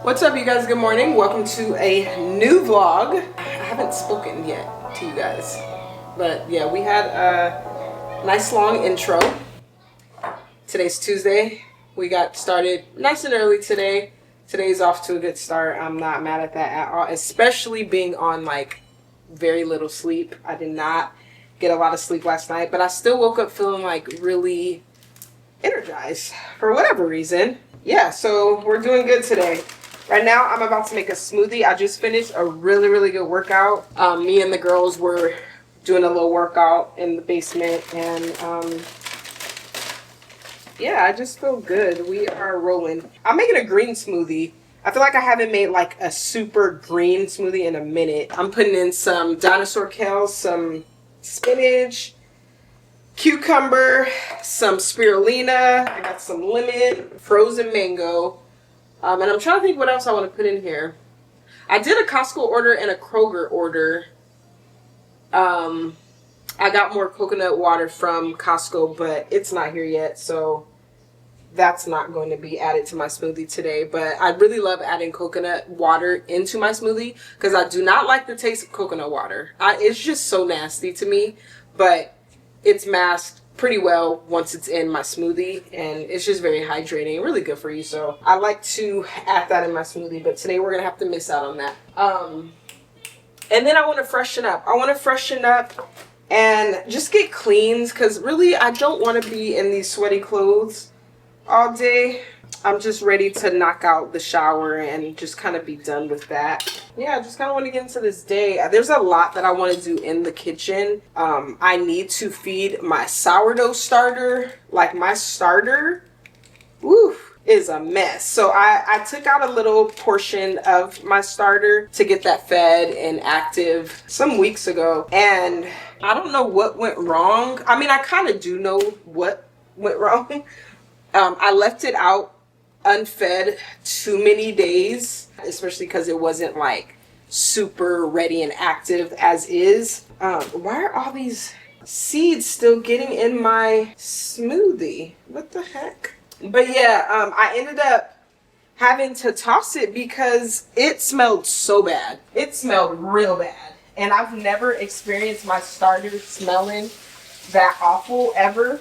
What's up, you guys? Good morning. Welcome to a new vlog. I haven't spoken yet to you guys, but yeah, we had a nice long intro. Today's Tuesday. We got started nice and early today. Today's off to a good start. I'm not mad at that at all, especially being on like very little sleep. I did not get a lot of sleep last night, but I still woke up feeling like really energized for whatever reason. Yeah, so we're doing good today. Right now, I'm about to make a smoothie. I just finished a really good workout. Me and the girls were doing a little workout in the basement, and yeah, I just feel good. We are rolling. I'm making a green smoothie. I feel like I haven't made like a super green smoothie in a minute. I'm putting in some dinosaur kale, some spinach, cucumber, some spirulina. I got some lemon, frozen mango. And I'm trying to think what else I want to put in here. I did a Costco order and a Kroger order. I got more coconut water from Costco, but it's not here yet, so that's not going to be added to my smoothie today. But I really love adding coconut water into my smoothie because I do not like the taste of coconut water. It's just so nasty to me, but it's masked pretty well once it's in my smoothie, and it's just very hydrating, really good for you. So I like to add that in my smoothie, but today we're gonna have to miss out on that. And then I want to freshen up. And just get cleans, because really I don't want to be in these sweaty clothes all day. I'm just ready to knock out the shower and just kind of be done with that. Yeah, I just kind of want to get into this day. There's a lot that I want to do in the kitchen. I need to feed my sourdough starter. Like, my starter, woo, is a mess. So I took out a little portion of my starter to get that fed and active some weeks ago. And I don't know what went wrong. I mean, I kind of do know what went wrong. I left it out unfed too many days, especially because it wasn't like super ready and active as is. Why are all these seeds still getting in my smoothie? What the heck? But yeah, I ended up having to toss it because it smelled so bad. It smelled real bad, and I've never experienced my starter smelling that awful ever.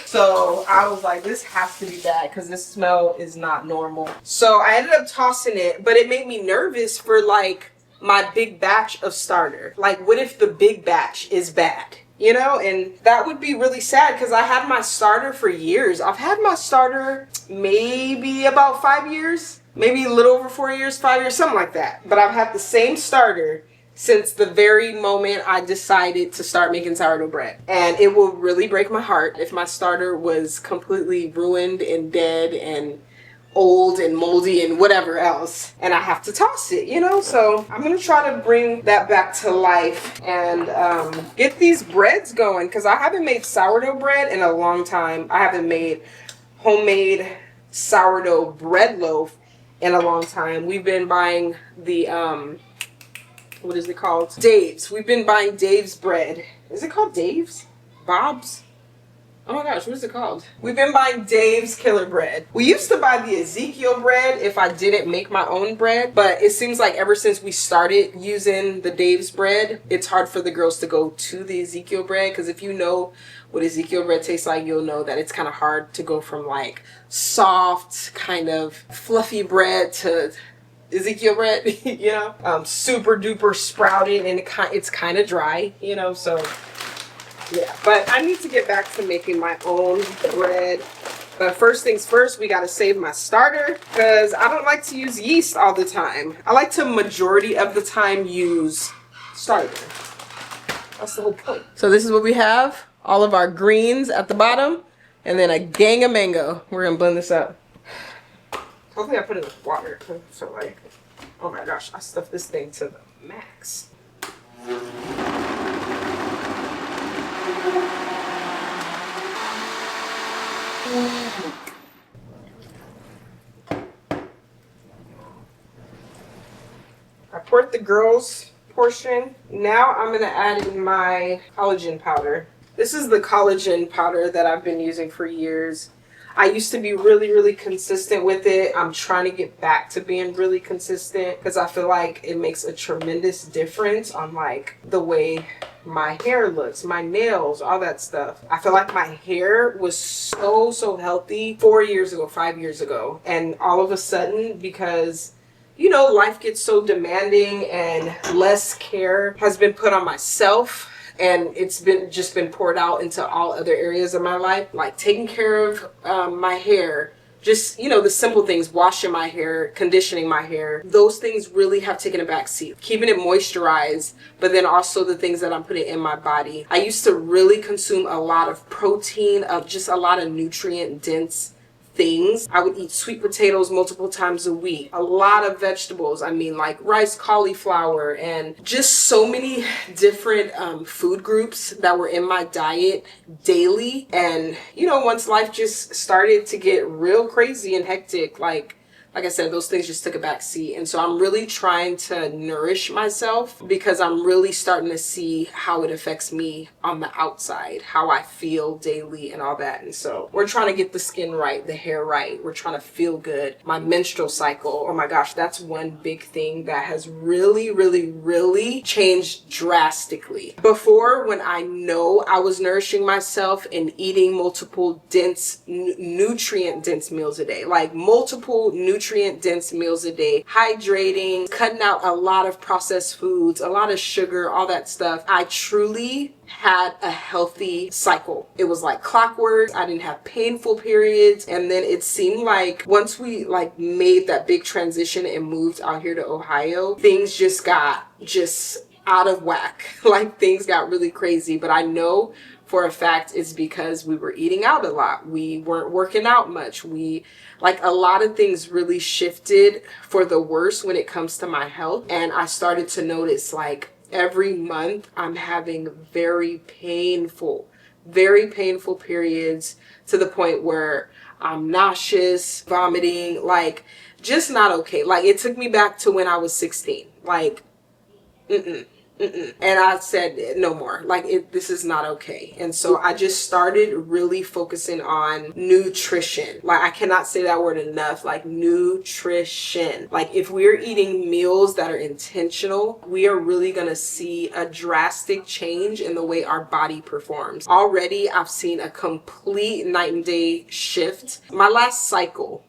So I was like, this has to be bad because this smell is not normal. So I ended up tossing it, but it made me nervous for like my big batch of starter. Like, what if the big batch is bad? You know, and that would be really sad because I had my starter for years. I've had my starter maybe about 5 years, maybe a little over 4 years, 5 years, something like that. But I've had the same starter since the very moment I decided to start making sourdough bread. And it will really break my heart if my starter was completely ruined and dead and old and moldy and whatever else, and I have to toss it, you know? So I'm gonna try to bring that back to life and get these breads going, because I haven't made sourdough bread in a long time. I haven't made homemade sourdough bread loaf in a long time. We've been buying the what is it called? Dave's. We've been buying Dave's bread. Is it called Dave's? Bob's? Oh my gosh, what is it called? We've been buying Dave's Killer Bread. We used to buy the Ezekiel bread if I didn't make my own bread, but it seems like ever since we started using the Dave's bread, it's hard for the girls to go to the Ezekiel bread, because if you know what Ezekiel bread tastes like, you'll know that it's kind of hard to go from like soft, kind of fluffy bread to Ezekiel bread, you know, super duper sprouted, and it's kind of dry, you know. So yeah, but I need to get back to making my own bread. But first things first, we got to save my starter, because I don't like to use yeast all the time. I like to majority of the time use starter. That's the whole point. So this is what we have. All of our greens at the bottom, and then a gang of mango. We're gonna blend this up. Hopefully I put it in water. So like, oh my gosh, I stuffed this thing to the max. I poured the girls' portion. Now I'm gonna add in my collagen powder. This is the collagen powder that I've been using for years. I used to be really, really consistent with it. I'm trying to get back to being really consistent because I feel like it makes a tremendous difference on like the way my hair looks, my nails, all that stuff. I feel like my hair was so healthy 4 years ago, 5 years ago. And all of a sudden, because you know, life gets so demanding and less care has been put on myself, and it's been poured out into all other areas of my life, like taking care of my hair, just, you know, the simple things, washing my hair, conditioning my hair. Those things really have taken a back seat. Keeping it moisturized, but then also the things that I'm putting in my body. I used to really consume a lot of protein, just a lot of nutrient dense things. I would eat sweet potatoes multiple times a week, a lot of vegetables. I mean, like rice, cauliflower, and just so many different food groups that were in my diet daily. And you know, once life just started to get real crazy and hectic, like I said, those things just took a back seat. And so I'm really trying to nourish myself because I'm really starting to see how it affects me on the outside, how I feel daily and all that. And so we're trying to get the skin right, the hair right. We're trying to feel good. My menstrual cycle, oh my gosh, that's one big thing that has really changed drastically. Before, when I know I was nourishing myself and eating multiple dense, nutrient dense meals a day, like multiple nutrient dense meals a day, hydrating, cutting out a lot of processed foods, a lot of sugar, all that stuff, I truly had a healthy cycle. It was like clockwork. I didn't have painful periods. And then it seemed like once we like made that big transition and moved out here to Ohio, things just got out of whack. Like things got really crazy. But I know for a fact it's because we were eating out a lot. We weren't working out much. Like a lot of things really shifted for the worse when it comes to my health. And I started to notice like every month I'm having very painful periods to the point where I'm nauseous, vomiting, like just not okay. Like it took me back to when I was 16. Like, and I said no more. Like this is not okay. And so I just started really focusing on nutrition. Like I cannot say that word enough. Like nutrition. Like if we're eating meals that are intentional, we are really gonna see a drastic change in the way our body performs. Already I've seen a complete night and day shift. My last cycle,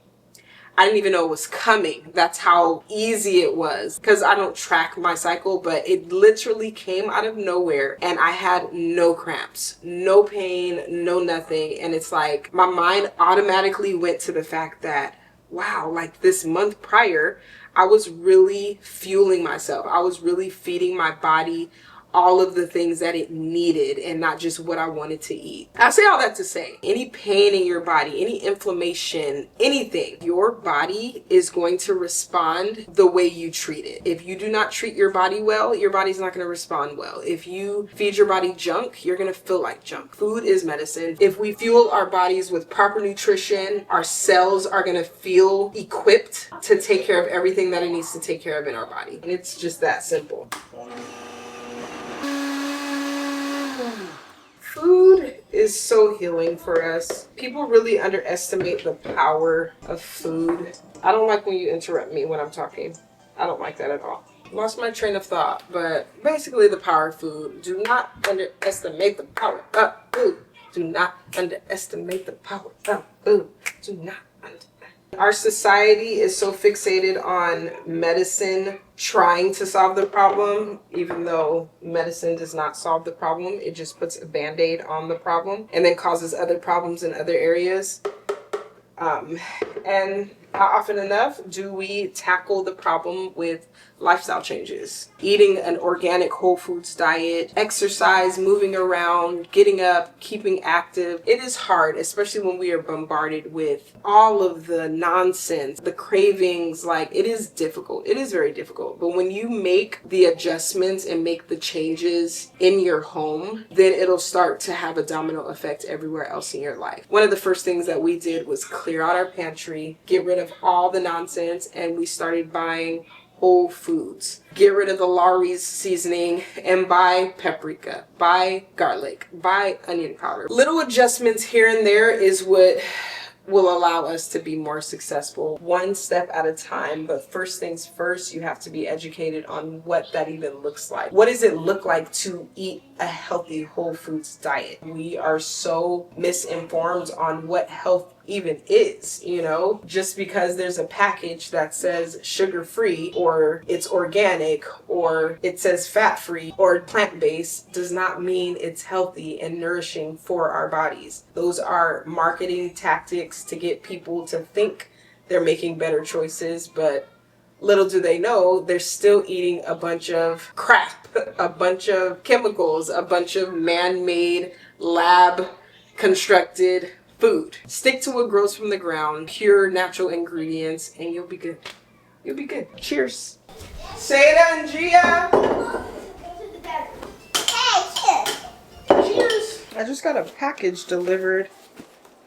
I didn't even know it was coming. That's how easy it was, because I don't track my cycle, but it literally came out of nowhere and I had no cramps, no pain, no nothing. And it's like my mind automatically went to the fact that, wow, like this month prior, I was really fueling myself. I was really feeding my body all of the things that it needed and not just what I wanted to eat. I say all that to say, any pain in your body, any inflammation, anything, your body is going to respond the way you treat it. If you do not treat your body well, your body's not going to respond well. If you feed your body junk, you're going to feel like junk. Food is medicine. If we fuel our bodies with proper nutrition, our cells are going to feel equipped to take care of everything that it needs to take care of in our body. And it's just that simple. Food is so healing for us. People really underestimate the power of food. I don't like when you interrupt me when I'm talking. I don't like that at all. Lost my train of thought, but basically the power of food. Do not underestimate the power of food. Do not underestimate the power of food. Do not underestimate. Our society is so fixated on medicine trying to solve the problem, even though medicine does not solve the problem. It just puts a band-aid on the problem and then causes other problems in other areas. And how often enough do we tackle the problem with lifestyle changes? Eating an organic whole foods diet, exercise, moving around, getting up, keeping active. It is hard, especially when we are bombarded with all of the nonsense, the cravings. Like it is difficult. It is very difficult. But when you make the adjustments and make the changes in your home, then it'll start to have a domino effect everywhere else in your life. One of the first things that we did was clear out our pantry, get rid of all the nonsense, and we started buying whole foods. Get rid of the Lawry's seasoning and buy paprika, buy garlic, buy onion powder. Little adjustments here and there is what will allow us to be more successful one step at a time. But first things first, you have to be educated on what that even looks like. What does it look like to eat a healthy whole foods diet? We are so misinformed on what health even is, you know? Just because there's a package that says sugar-free or it's organic or it says fat-free or plant-based does not mean it's healthy and nourishing for our bodies. Those are marketing tactics to get people to think they're making better choices, but little do they know they're still eating a bunch of crap, a bunch of chemicals, a bunch of man-made, lab constructed food. Stick to what grows from the ground, pure natural ingredients, and you'll be good. You'll be good. Cheers. Say it, Angia. Cheers. I just got a package delivered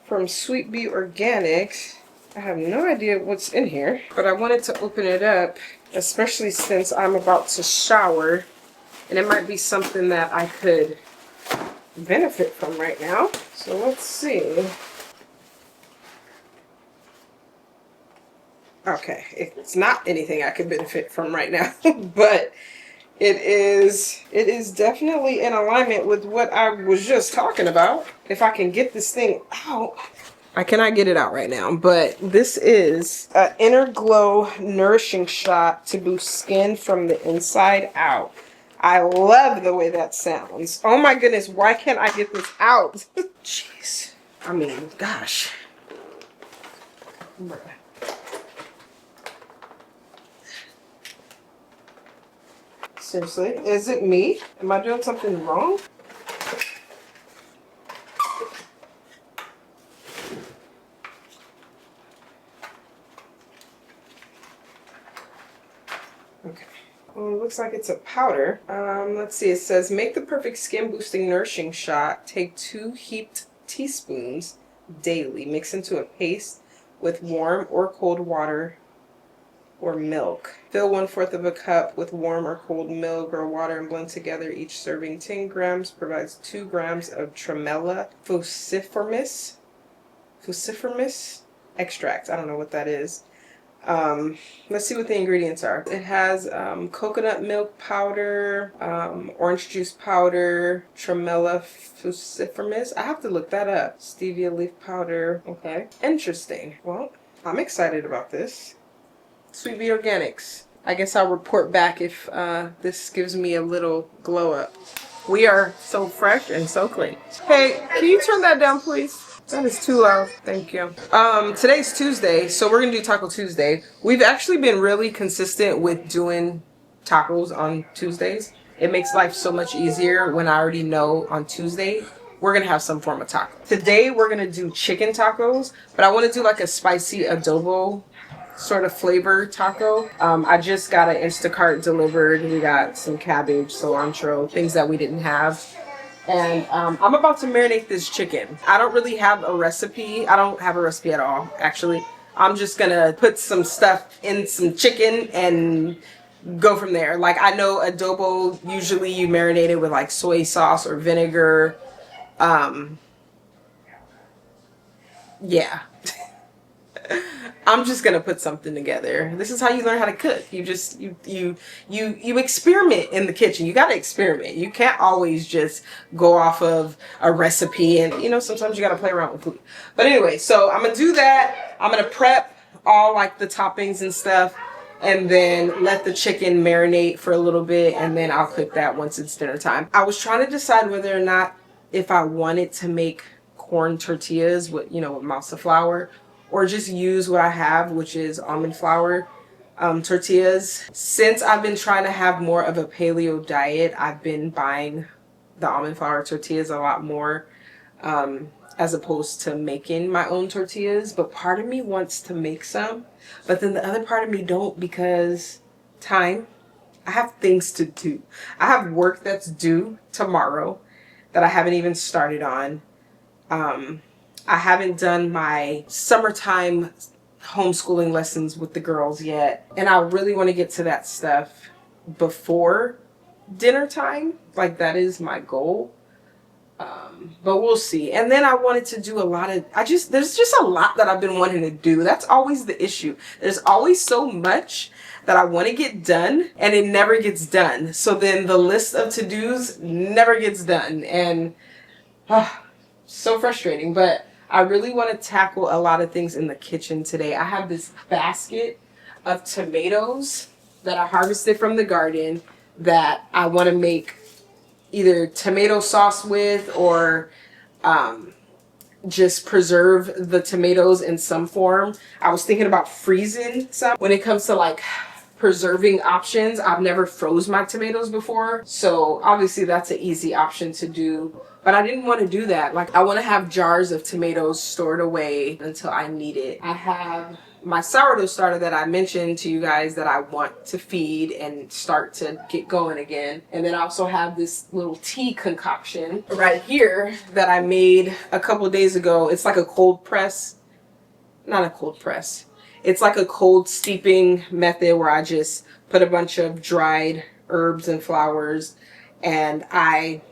from Sweet Bee Organics. I have no idea what's in here, but I wanted to open it up, especially since I'm about to shower, and it might be something that I could benefit from right now. So let's see. Okay, it's not anything I could benefit from right now, but it is definitely in alignment with what I was just talking about. If I can get this thing out. I cannot get it out right now, but this is an Inner Glow Nourishing Shot to boost skin from the inside out. I love the way that sounds. Oh my goodness, why can't I get this out? Jeez. I mean, gosh. Seriously, is it me? Am I doing something wrong? Okay. Well, it looks like it's a powder. Let's see. It says, make the perfect skin boosting nourishing shot. Take 2 heaped teaspoons daily. Mix into a paste with warm or cold water or milk. Fill 1/4 of a cup with warm or cold milk or water and blend together. Each serving 10 grams provides 2 grams of Tremella fusiformis extract. I don't know what that is. Let's see what the ingredients are. It has coconut milk powder, orange juice powder, Tremella fusiformis. I have to look that up. Stevia leaf powder. Okay. Interesting. Well, I'm excited about this. Sweet Bee Organics. I guess I'll report back if this gives me a little glow up. We are so fresh and so clean. Hey, can you turn that down, please? That is too loud. Thank you. Today's Tuesday, so we're gonna do Taco Tuesday. We've actually been really consistent with doing tacos on Tuesdays. It makes life so much easier when I already know on Tuesday we're gonna have some form of taco. Today we're gonna do chicken tacos, but I want to do like a spicy adobo sort of flavor taco. I just got an Instacart delivered. We got some cabbage, cilantro, things that we didn't have. And I'm about to marinate this chicken. I don't really have a recipe. I don't have a recipe at all, actually. I'm just gonna put some stuff in some chicken and go from there. Like, I know adobo, usually you marinate it with like soy sauce or vinegar. Yeah. I'm just gonna put something together. This is how you learn how to cook. You just you experiment in the kitchen. You gotta experiment. You can't always just go off of a recipe, and you know, sometimes you gotta play around with food. But anyway, so I'm gonna do that. I'm gonna prep all like the toppings and stuff, and then let the chicken marinate for a little bit, and then I'll cook that once it's dinner time. I was trying to decide whether or not if I wanted to make corn tortillas with, you know, with masa flour, or just use what I have, which is almond flour tortillas. Since I've been trying to have more of a paleo diet, I've been buying the almond flour tortillas a lot more as opposed to making my own tortillas. But part of me wants to make some, but then the other part of me don't, because time. I have things to do. I have work that's due tomorrow that I haven't even started on. I haven't done my summertime homeschooling lessons with the girls yet. And I really want to get to that stuff before dinner time. Like, that is my goal. But we'll see. And then I wanted to do a lot of, there's just a lot that I've been wanting to do. That's always the issue. There's always so much that I want to get done and it never gets done. So then the list of to-dos never gets done. And so frustrating. But I really want to tackle a lot of things in the kitchen today. I have this basket of tomatoes that I harvested from the garden that I want to make either tomato sauce with, or just preserve the tomatoes in some form. I was thinking about freezing some. When it comes to like preserving options, I've never froze my tomatoes before, so obviously that's an easy option to do. But I didn't want to do that. Like, I want to have jars of tomatoes stored away until I need it. I have my sourdough starter that I mentioned to you guys that I want to feed and start to get going again. And then I also have this little tea concoction right here that I made a couple days ago. It's like a cold press. Not a cold press. It's like a cold steeping method where I just put a bunch of dried herbs and flowers and I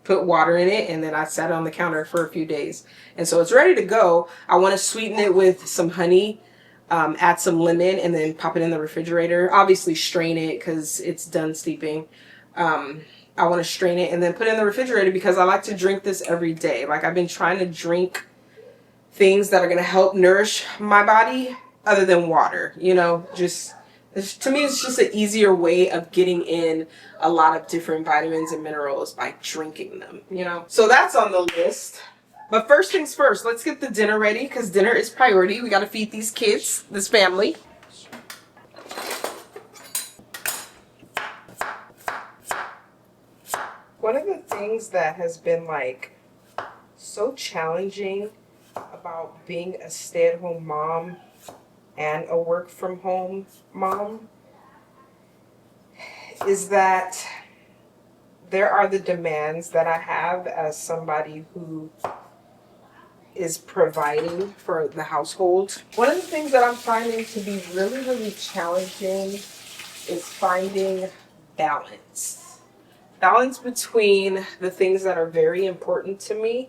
put water in it, and then I sat it on the counter for a few days. And so it's ready to go. I want to sweeten it with some honey, add some lemon, and then pop it in the refrigerator. Obviously strain it because it's done steeping. I want to strain it and then put it in the refrigerator because I like to drink this every day. Like, I've been trying to drink things that are going to help nourish my body other than water, you know, just to me, it's just an easier way of getting in a lot of different vitamins and minerals by drinking them, you know? So that's on the list. But first things first, let's get the dinner ready because dinner is priority. We got to feed these kids, this family. One of the things that has been like so challenging about being a stay-at-home mom and a work from home mom is that there are the demands that I have as somebody who is providing for the household. One of the things that I'm finding to be really, really challenging is finding balance. Balance between the things that are very important to me,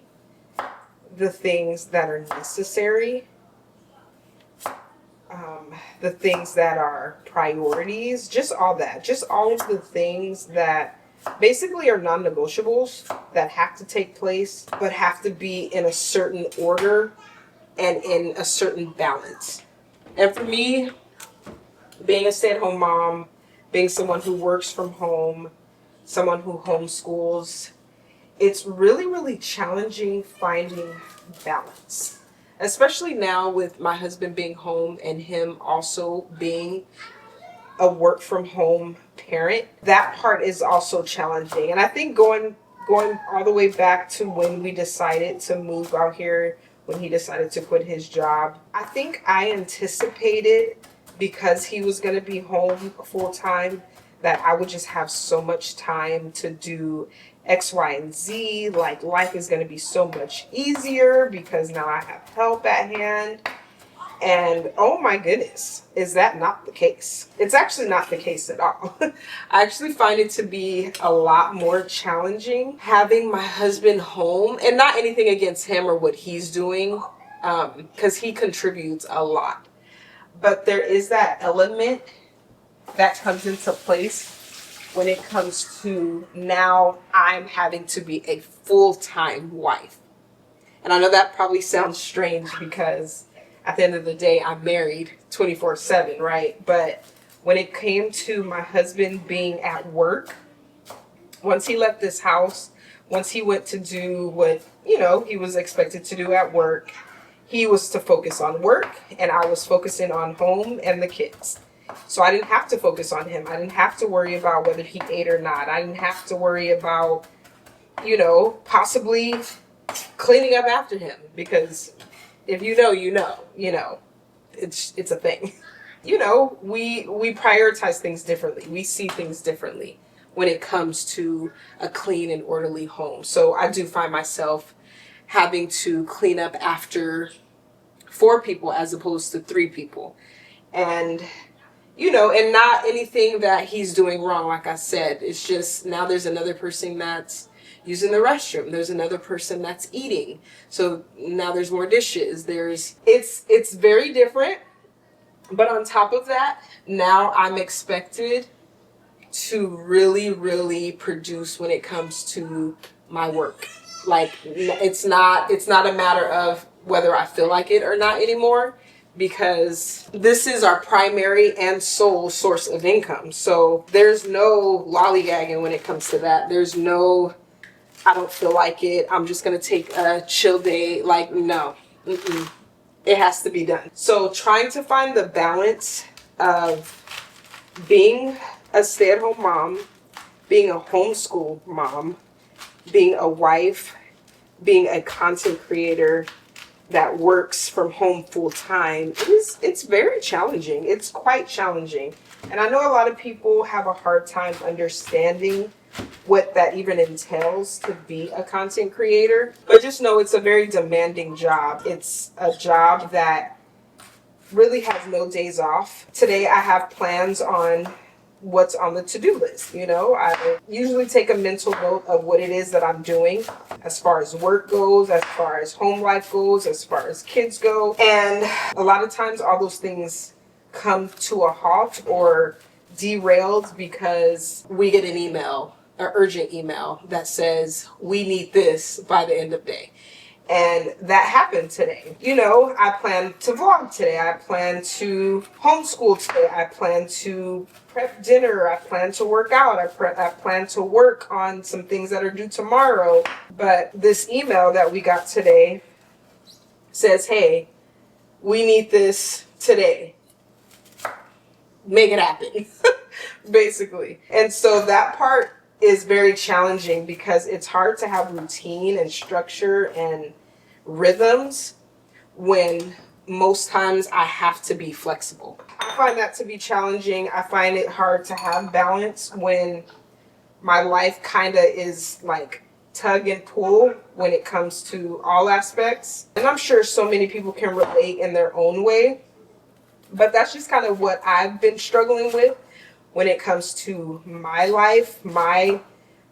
the things that are necessary, the things that are priorities, just all that. Just all of the things that basically are non-negotiables that have to take place, but have to be in a certain order and in a certain balance. And for me, being a stay-at-home mom, being someone who works from home, someone who homeschools, it's really, really challenging finding balance. Especially now with my husband being home and him also being a work from home parent. That part is also challenging. And I think going all the way back to when we decided to move out here, when he decided to quit his job, I think I anticipated, because he was going to be home full time, that I would just have so much time to do X, Y, and Z. Like, life is going to be so much easier because now I have help at hand. And oh my goodness, is that not the case? It's actually not the case at all. I actually find it to be a lot more challenging having my husband home, and not anything against him or what he's doing, because he contributes a lot. But there is that element that comes into place when it comes to now I'm having to be a full-time wife. And I know that probably sounds strange because at the end of the day, I'm married 24/7, right? But when it came to my husband being at work, once he left this house, once he went to do what, you know, he was expected to do at work, he was to focus on work and I was focusing on home and the kids. So I didn't have to focus on him. I didn't have to worry about whether he ate or not. I didn't have to worry about, you know, possibly cleaning up after him, because if you know, you know, it's a thing. You know, we prioritize things differently. We see things differently when it comes to a clean and orderly home. So I do find myself having to clean up after 4 people as opposed to 3 people. And, you know, and not anything that he's doing wrong. Like I said, it's just now there's another person that's, using the restroom. There's another person that's eating. So now there's more dishes. It's very different. But on top of that, now I'm expected to really, really produce when it comes to my work. Like, it's not a matter of whether I feel like it or not anymore, because this is our primary and sole source of income. So there's no lollygagging when it comes to that. There's no, I don't feel like it, I'm just gonna take a chill day. Like, no. Mm-mm. It has to be done. So trying to find the balance of being a stay-at-home mom, being a homeschool mom, being a wife, being a content creator that works from home full time, it's very challenging. It's quite challenging. And I know a lot of people have a hard time understanding what that even entails to be a content creator. But just know it's a very demanding job. It's a job that really has no days off. Today I have plans on what's on the to-do list. You know, I usually take a mental note of what it is that I'm doing as far as work goes, as far as home life goes, as far as kids go. And a lot of times all those things come to a halt or derailed because we get an email, an urgent email that says we need this by the end of day. And that happened today. You know, I plan to vlog today. I plan to homeschool today. I plan to prep dinner. I plan to work out. I plan to work on some things that are due tomorrow. But this email that we got today says, hey, we need this today. Make it happen, basically. And so that part is very challenging because it's hard to have routine and structure and rhythms when most times I have to be flexible. I find that to be challenging. I find it hard to have balance when my life kind of is like tug and pull when it comes to all aspects. And I'm sure so many people can relate in their own way, but that's just kind of what I've been struggling with when it comes to my life, my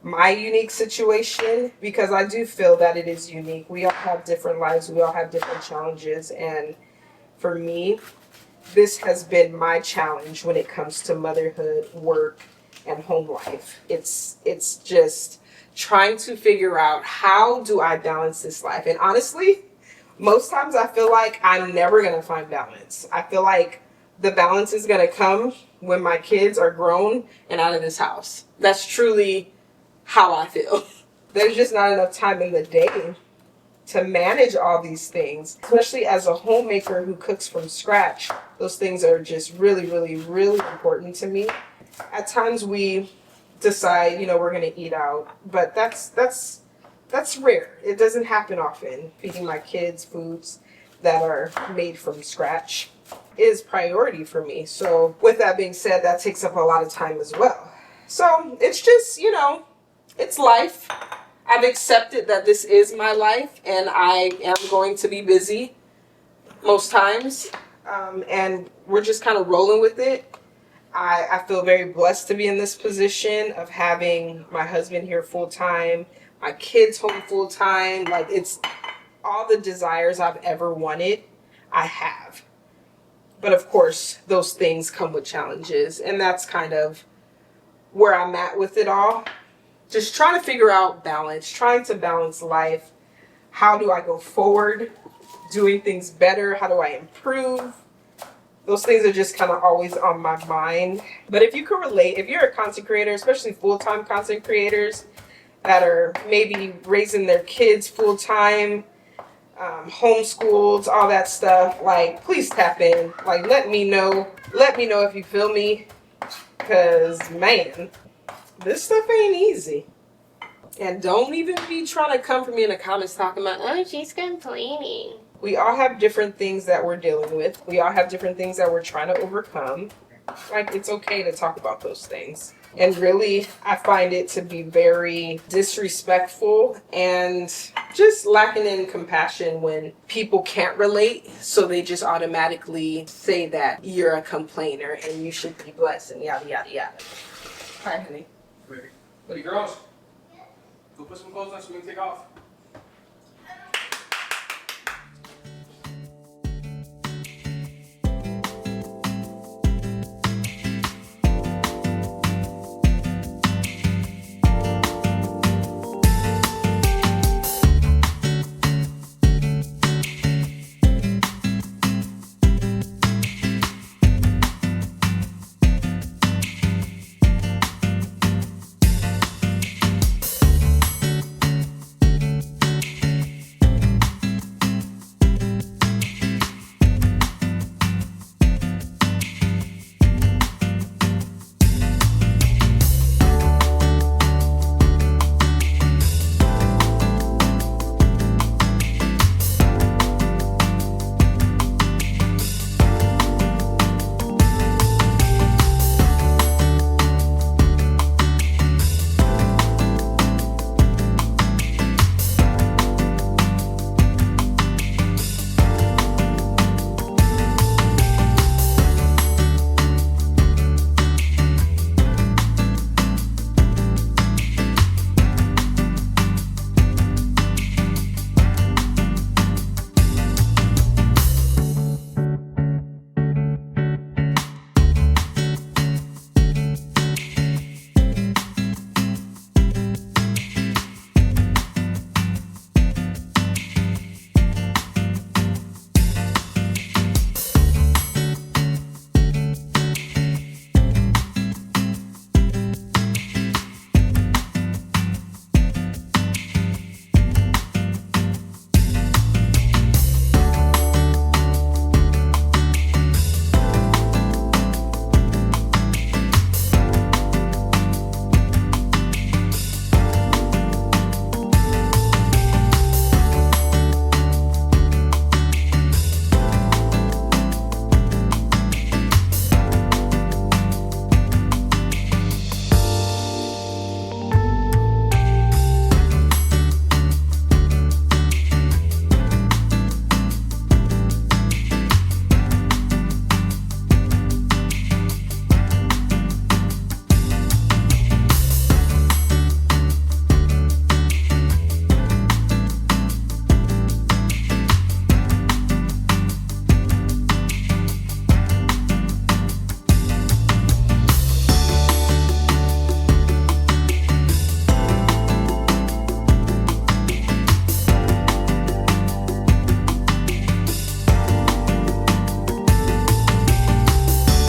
unique situation, because I do feel that it is unique. We all have different lives. We all have different challenges. And for me, this has been my challenge when it comes to motherhood, work, and home life. It's just trying to figure out, how do I balance this life? And honestly, most times I feel like I'm never going to find balance. I feel like the balance is going to come when my kids are grown and out of this house. That's truly how I feel. There's just not enough time in the day to manage all these things, especially as a homemaker who cooks from scratch. Those things are just really, really, really important to me. At times we decide, you know, we're going to eat out, but that's rare. It doesn't happen often. Feeding my kids foods that are made from scratch is priority for me. So with that being said, that takes up a lot of time as well. So it's just, you know, it's life. I've accepted that this is my life and I am going to be busy most times. And we're just kind of rolling with it. I feel very blessed to be in this position of having my husband here full time, my kids home full time. Like, it's all the desires I've ever wanted, I have. But of course, those things come with challenges. And that's kind of where I'm at with it all. Just trying to figure out balance, trying to balance life. How do I go forward? Doing things better? How do I improve? Those things are just kind of always on my mind. But if you can relate, if you're a content creator, especially full-time content creators that are maybe raising their kids full-time, homeschooled, all that stuff, like, please tap in. Like, let me know if you feel me, because man, this stuff ain't easy. And don't even be trying to come for me in the comments talking about, oh, she's complaining. We all have different things that we're dealing with. We all have different things that we're trying to overcome. Like, it's okay to talk about those things. And really, I find it to be very disrespectful and just lacking in compassion when people can't relate, so they just automatically say that you're a complainer and you should be blessed and yada, yada, yada. Hi, honey. Buddy girls? Go put some clothes on so we can take off.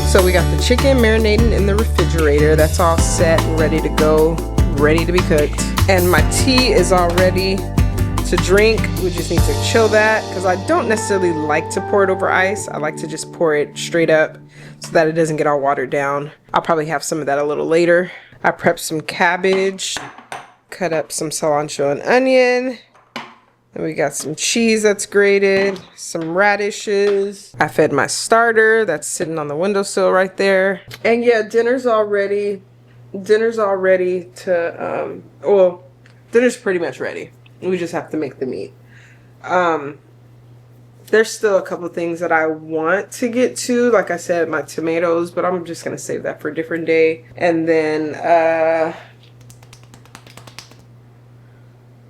So we got the chicken marinating in the refrigerator. That's all set and ready to go, ready to be cooked. And my tea is all ready to drink. We just need to chill that because I don't necessarily like to pour it over ice. I like to just pour it straight up so that it doesn't get all watered down. I'll probably have some of that a little later. I prepped some cabbage, cut up some cilantro and onion. And we got some cheese that's grated, some radishes. I fed my starter that's sitting on the windowsill right there. And yeah, dinner's all ready. Dinner's all ready to, well, dinner's pretty much ready. We just have to make the meat. There's still a couple things that I want to get to. Like I said, my tomatoes, but I'm just gonna save that for a different day. And then,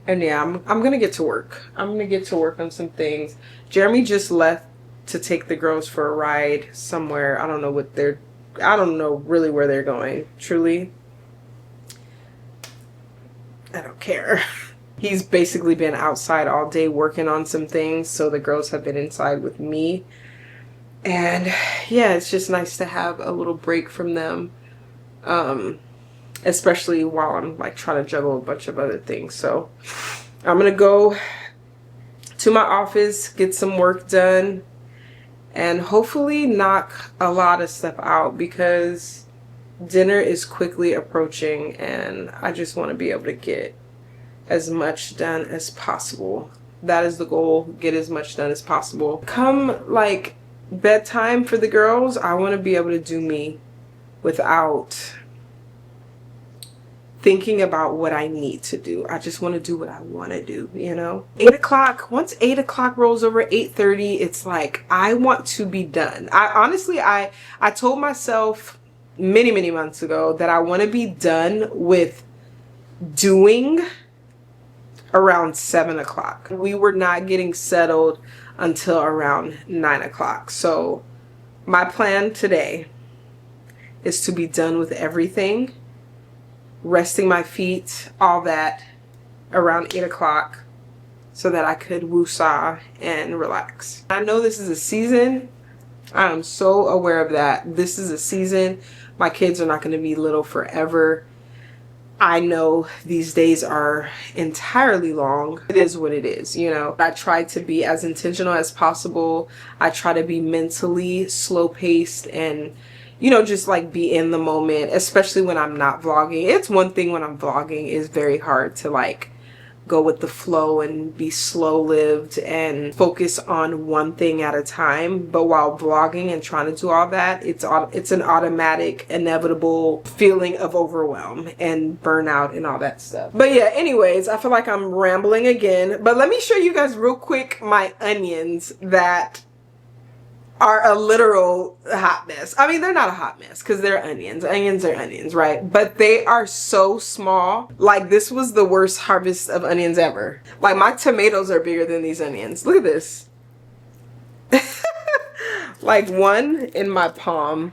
and yeah, I'm gonna get to work. I'm gonna get to work on some things. Jeremy just left to take the girls for a ride somewhere. I don't know really where they're going, truly. I don't care. He's basically been outside all day working on some things, so the girls have been inside with me. And yeah, it's just nice to have a little break from them. Especially while I'm like trying to juggle a bunch of other things. So I'm gonna go to my office, get some work done, and hopefully knock a lot of stuff out because dinner is quickly approaching and I just want to be able to get as much done as possible. That is the goal, get as much done as possible. Come like bedtime for the girls, I want to be able to do me without thinking about what I need to do. I just want to do what I want to do, you know? 8 o'clock, once 8 o'clock rolls over, 8:30, it's like, I want to be done. I told myself many months ago that I want to be done with doing around 7 o'clock. We were not getting settled until around 9 o'clock. So my plan today is to be done with everything, resting my feet, all that, around 8 o'clock so that I could woosah and relax. I know this is a season. I am so aware of that. This is a season. My kids are not going to be little forever. I know these days are entirely long. It is what it is, you know. I try to be as intentional as possible. I try to be mentally slow paced and, you know, just like be in the moment, especially when I'm not vlogging. It's one thing when I'm vlogging, it's very hard to like go with the flow and be slow lived and focus on one thing at a time. But while vlogging and trying to do all that, it's an automatic, inevitable feeling of overwhelm and burnout and all that stuff. But yeah, anyways, I feel like I'm rambling again, but let me show you guys real quick my onions that are a literal hot mess. I mean, they're not a hot mess because they're onions. Onions are onions, right? But they are so small. Like, this was the worst harvest of onions ever. Like, my tomatoes are bigger than these onions. Look at this. Like, one in my palm.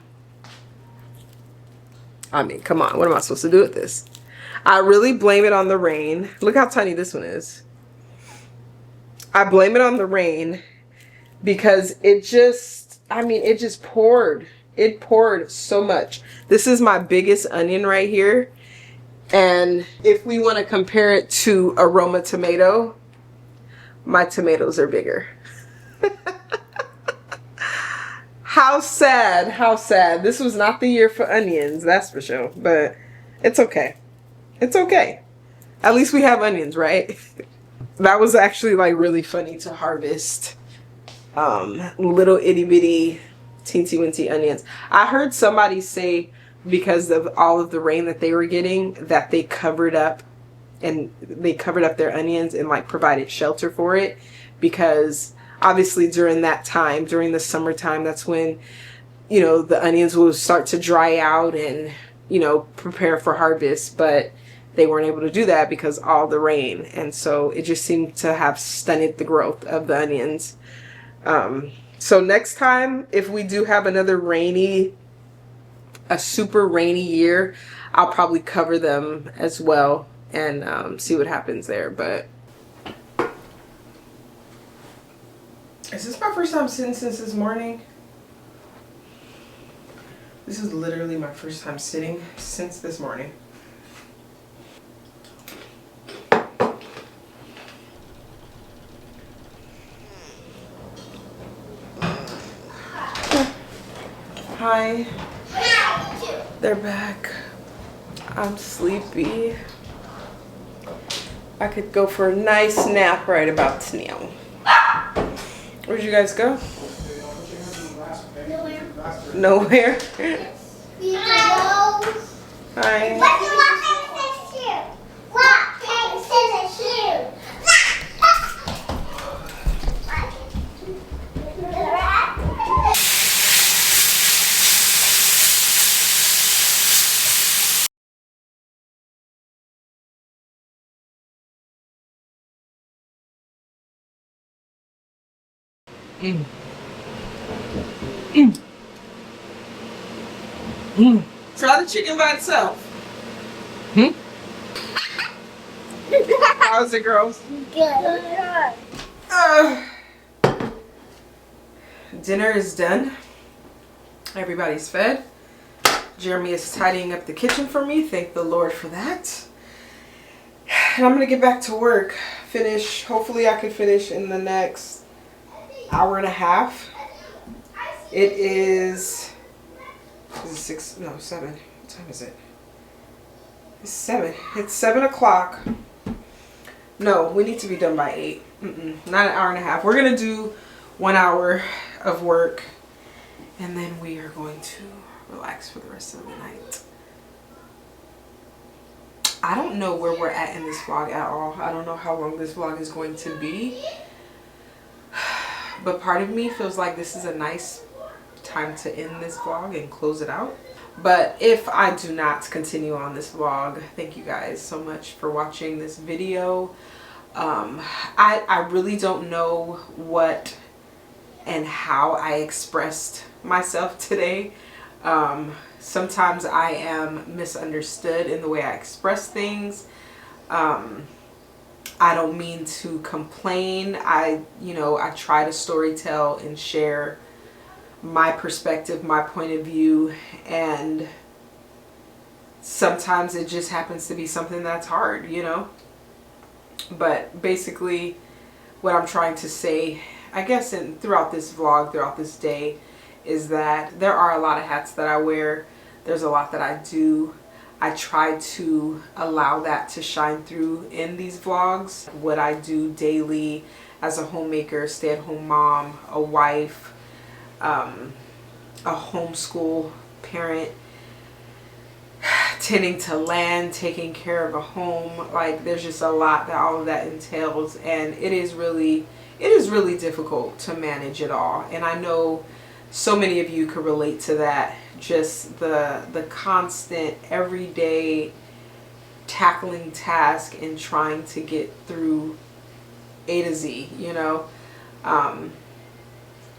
I mean, come on. What am I supposed to do with this? I really blame it on the rain. Look how tiny this one is. I blame it on the rain because it just, I mean, it just poured. It poured so much. This is my biggest onion right here. And if we want to compare it to a Roma tomato, my tomatoes are bigger. How sad, how sad. This was not the year for onions, that's for sure. But it's okay. It's okay. At least we have onions, right? That was actually like really funny to harvest. Little itty bitty teensy weensy onions. I heard somebody say because of all of the rain that they were getting that they covered up their onions and like provided shelter for it, because obviously during that time, during the summertime, that's when, you know, the onions will start to dry out and, you know, prepare for harvest. But they weren't able to do that because all the rain, and so it just seemed to have stunted the growth of the onions. So next time, if we do have another a super rainy year, I'll probably cover them as well and see what happens there. But is this my first time sitting since this morning? This is literally my first time sitting since this morning. Hi, they're back. I'm sleepy. I could go for a nice nap right about now. Where'd you guys go? Nowhere. Hi. Try the chicken by itself. How's it, girls? Good. Dinner is done. Everybody's fed. Jeremy is tidying up the kitchen for me. Thank the Lord for that. And I'm gonna get back to work. Finish. Hopefully I can finish in the next hour and a half. It is it 6? No, 7. What time is it? It's 7. It's 7 o'clock. No, we need to be done by 8. Not an hour and a half. We're gonna do 1 hour of work, and then we are going to relax for the rest of the night. I don't know where we're at in this vlog at all. I don't know how long this vlog is going to be, but part of me feels like this is a nice time to end this vlog and close it out. But if I do not continue on this vlog, thank you guys so much for watching this video. I really don't know what and how I expressed myself today. Sometimes I am misunderstood in the way I express things. I don't mean to complain. I try to storytell and share my perspective, my point of view, and sometimes it just happens to be something that's hard, But basically, what I'm trying to say, I guess, throughout this vlog, throughout this day, is that there are a lot of hats that I wear. There's a lot that I do. I try to allow that to shine through in these vlogs. What I do daily as a homemaker, stay-at-home mom, a wife, a homeschool parent, tending to land, taking care of a home. Like, there's just a lot that all of that entails, and it is really difficult to manage it all. And I know so many of you could relate to that, just the constant everyday tackling task and trying to get through A to Z,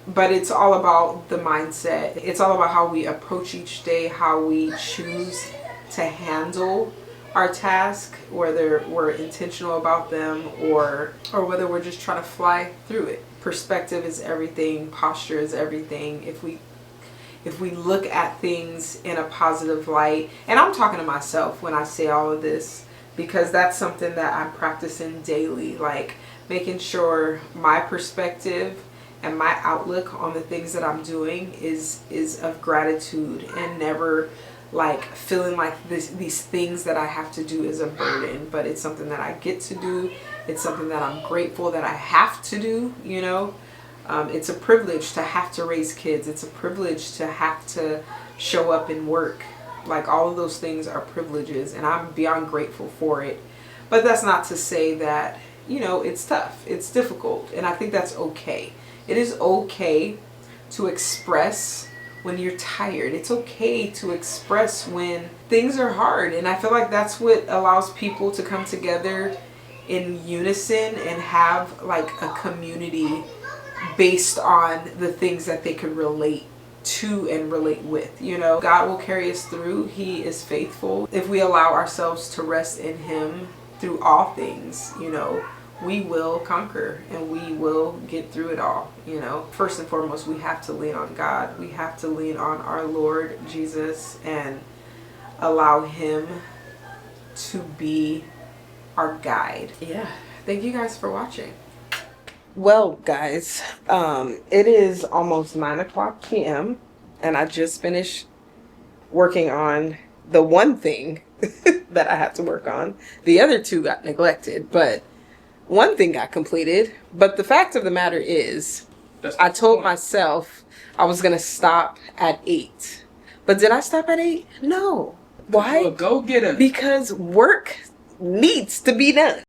but it's all about the mindset. It's all about how we approach each day, how we choose to handle our task, whether we're intentional about them or whether we're just trying to fly through it. Perspective is everything. Posture is everything. If we look at things in a positive light, and I'm talking to myself when I say all of this, because that's something that I'm practicing daily, like making sure my perspective and my outlook on the things that I'm doing is of gratitude, and never like feeling like these things that I have to do is a burden, but it's something that I get to do. It's something that I'm grateful that I have to do, It's a privilege to have to raise kids. It's a privilege to have to show up and work. Like, all of those things are privileges, and I'm beyond grateful for it. But that's not to say that, it's tough. It's difficult, and I think that's okay. It is okay to express when you're tired. It's okay to express when things are hard. And I feel like that's what allows people to come together in unison and have like a community based on the things that they could relate to and relate with. God will carry us through. He is faithful. If we allow ourselves to rest in Him through all things, we will conquer and we will get through it all. First and foremost, we have to lean on God. We have to lean on our Lord Jesus and allow Him to be our guide. Yeah. Thank you guys for watching. Well, guys, it is almost 9:00 p.m. and I just finished working on the one thing that I had to work on. The other two got neglected, but one thing got completed. But the fact of the matter is, I told myself I was going to stop at 8. But did I stop at 8? No. Why? Well, go get it. Because work needs to be done.